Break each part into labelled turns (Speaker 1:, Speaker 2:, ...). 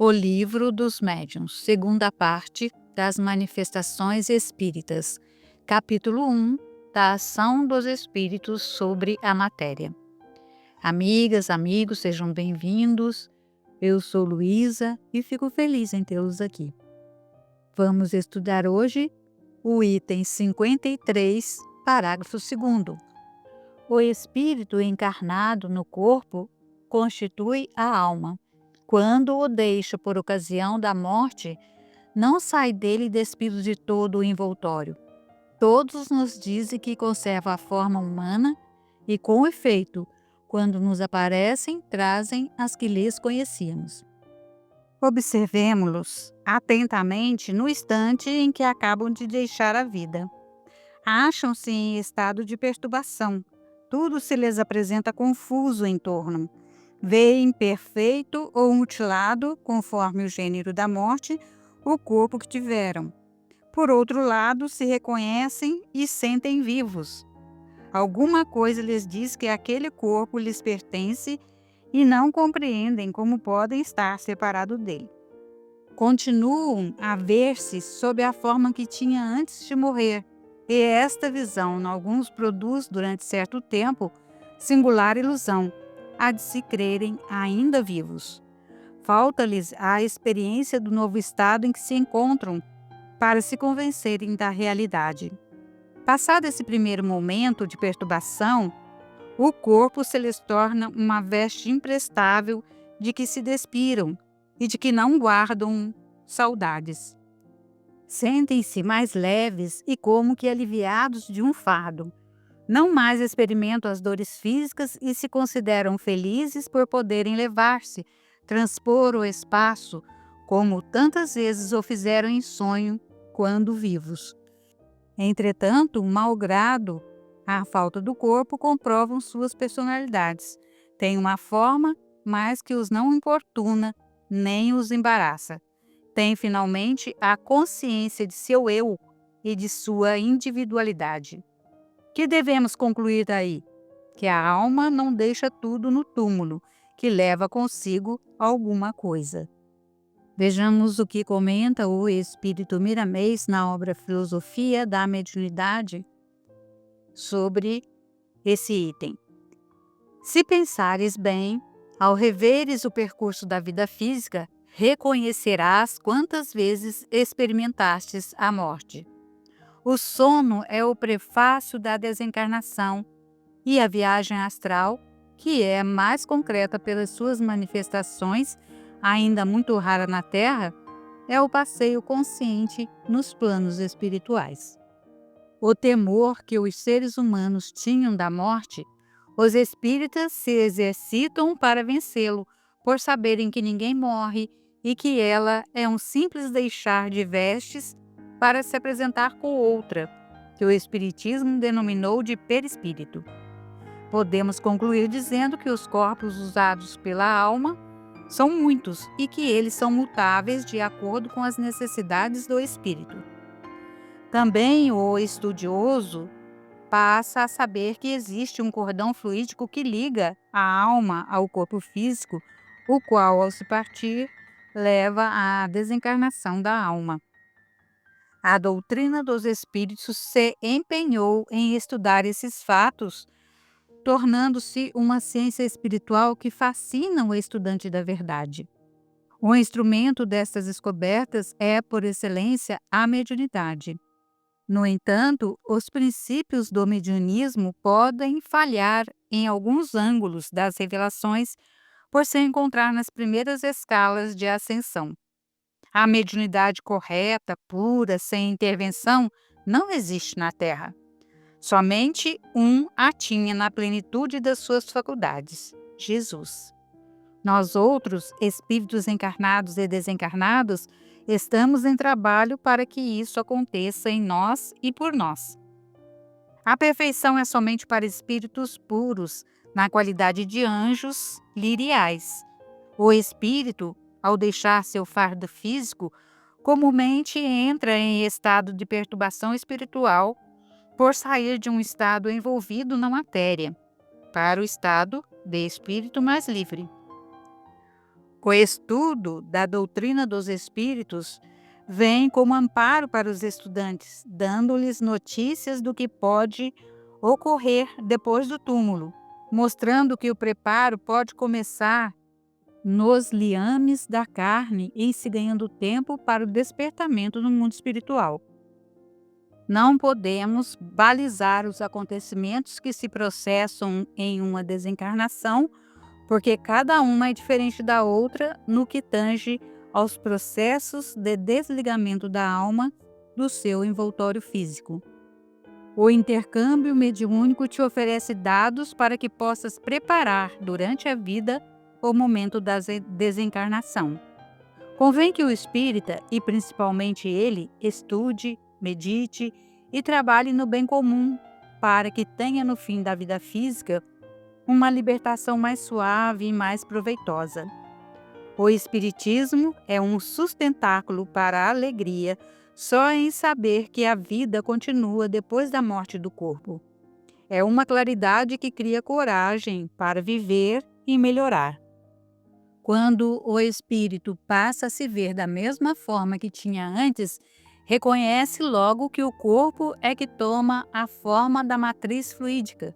Speaker 1: O Livro dos Médiuns, segunda parte das Manifestações Espíritas, capítulo 1, da ação dos espíritos sobre a matéria. Amigas, amigos, sejam bem-vindos. Eu sou Luísa e fico feliz em tê-los aqui. Vamos estudar hoje o item 53, parágrafo 2º. O espírito encarnado no corpo constitui a alma. Quando o deixa por ocasião da morte, não sai dele despido de todo o envoltório. Todos nos dizem que conserva a forma humana e, com efeito, quando nos aparecem, trazem as que lhes conhecíamos. Observemo-los atentamente no instante em que acabam de deixar a vida. Acham-se em estado de perturbação. Tudo se lhes apresenta confuso em torno. Veem perfeito ou mutilado, conforme o gênero da morte, o corpo que tiveram. Por outro lado, se reconhecem e sentem vivos. Alguma coisa lhes diz que aquele corpo lhes pertence e não compreendem como podem estar separados dele. Continuam a ver-se sob a forma que tinha antes de morrer, e esta visão, em alguns, produz, durante certo tempo, singular ilusão, a de se crerem ainda vivos. Falta-lhes a experiência do novo estado em que se encontram para se convencerem da realidade. Passado esse primeiro momento de perturbação, o corpo se lhes torna uma veste imprestável de que se despiram e de que não guardam saudades. Sentem-se mais leves e como que aliviados de um fardo. Não mais experimentam as dores físicas e se consideram felizes por poderem levar-se, transpor o espaço, como tantas vezes o fizeram em sonho quando vivos. Entretanto, malgrado a falta do corpo, comprovam suas personalidades. Têm uma forma, mas que os não importuna nem os embaraça. Têm finalmente a consciência de seu eu e de sua individualidade. Que devemos concluir daí? Que a alma não deixa tudo no túmulo, que leva consigo alguma coisa. Vejamos o que comenta o espírito Miramês na obra Filosofia da Mediunidade sobre esse item. Se pensares bem, ao reveres o percurso da vida física, reconhecerás quantas vezes experimentastes a morte. O sono é o prefácio da desencarnação e a viagem astral, que é mais concreta pelas suas manifestações, ainda muito rara na Terra, é o passeio consciente nos planos espirituais. O temor que os seres humanos tinham da morte, os espíritas se exercitam para vencê-lo, por saberem que ninguém morre e que ela é um simples deixar de vestes para se apresentar com outra, que o Espiritismo denominou de perispírito. Podemos concluir dizendo que os corpos usados pela alma são muitos e que eles são mutáveis de acordo com as necessidades do espírito. Também o estudioso passa a saber que existe um cordão fluídico que liga a alma ao corpo físico, o qual, ao se partir, leva à desencarnação da alma. A doutrina dos espíritos se empenhou em estudar esses fatos, tornando-se uma ciência espiritual que fascina o estudante da verdade. O instrumento destas descobertas é, por excelência, a mediunidade. No entanto, os princípios do mediunismo podem falhar em alguns ângulos das revelações por se encontrar nas primeiras escalas de ascensão. A mediunidade correta, pura, sem intervenção, não existe na Terra. Somente um a tinha na plenitude das suas faculdades: Jesus. Nós outros, espíritos encarnados e desencarnados, estamos em trabalho para que isso aconteça em nós e por nós. A perfeição é somente para espíritos puros, na qualidade de anjos liriais. O espírito, ao deixar seu fardo físico, comumente entra em estado de perturbação espiritual por sair de um estado envolvido na matéria, para o estado de espírito mais livre. O estudo da doutrina dos espíritos vem como amparo para os estudantes, dando-lhes notícias do que pode ocorrer depois do túmulo, mostrando que o preparo pode começar nos liames da carne e se ganhando tempo para o despertamento no mundo espiritual. Não podemos balizar os acontecimentos que se processam em uma desencarnação, porque cada uma é diferente da outra no que tange aos processos de desligamento da alma do seu envoltório físico. O intercâmbio mediúnico te oferece dados para que possas preparar durante a vida o momento da desencarnação. Convém que o espírita, e principalmente ele, estude, medite e trabalhe no bem comum, para que tenha no fim da vida física uma libertação mais suave e mais proveitosa. O espiritismo é um sustentáculo para a alegria só em saber que a vida continua depois da morte do corpo. É uma claridade que cria coragem para viver e melhorar. Quando o espírito passa a se ver da mesma forma que tinha antes, reconhece logo que o corpo é que toma a forma da matriz fluídica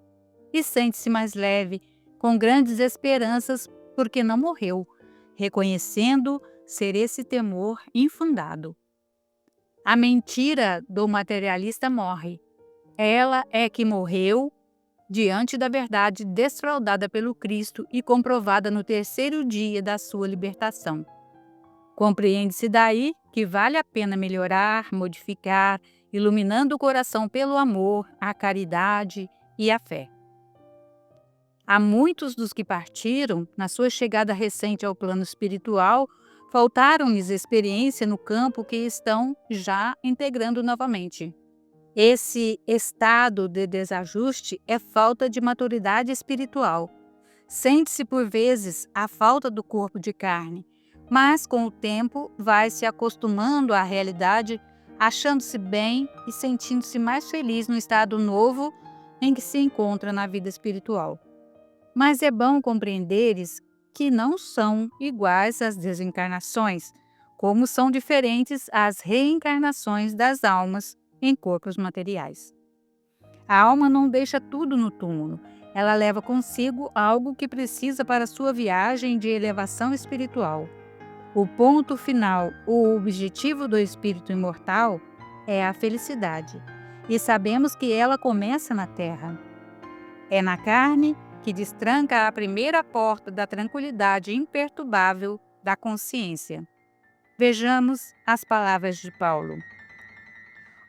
Speaker 1: e sente-se mais leve, com grandes esperanças, porque não morreu, reconhecendo ser esse temor infundado. A mentira do materialista morre. Ela é que morreu diante da verdade desfraudada pelo Cristo e comprovada no terceiro dia da sua libertação. Compreende-se daí que vale a pena melhorar, modificar, iluminando o coração pelo amor, a caridade e a fé. Há muitos dos que partiram, na sua chegada recente ao plano espiritual, faltaram-lhes experiência no campo que estão já integrando novamente. Esse estado de desajuste é falta de maturidade espiritual. Sente-se por vezes a falta do corpo de carne, mas com o tempo vai se acostumando à realidade, achando-se bem e sentindo-se mais feliz no estado novo em que se encontra na vida espiritual. Mas é bom compreenderes que não são iguais às desencarnações, como são diferentes as reencarnações das almas em corpos materiais. A alma não deixa tudo no túmulo, ela leva consigo algo que precisa para sua viagem de elevação espiritual. O ponto final, o objetivo do espírito imortal é a felicidade, e sabemos que ela começa na terra. É na carne que destranca a primeira porta da tranquilidade imperturbável da consciência. Vejamos as palavras de Paulo.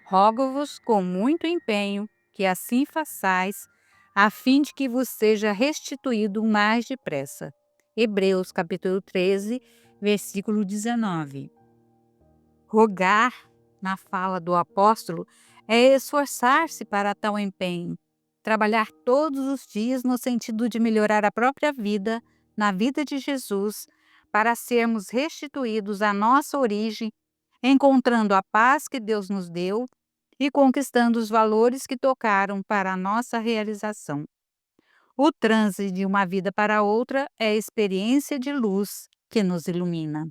Speaker 1: Rogo-vos com muito empenho que assim façais, a fim de que vos seja restituído mais depressa. Hebreus capítulo 13, versículo 19. Rogar, na fala do apóstolo, é esforçar-se para tal empenho, trabalhar todos os dias no sentido de melhorar a própria vida, na vida de Jesus, para sermos restituídos à nossa origem, encontrando a paz que Deus nos deu e conquistando os valores que tocaram para a nossa realização. O trânsito de uma vida para outra é a experiência de luz que nos ilumina.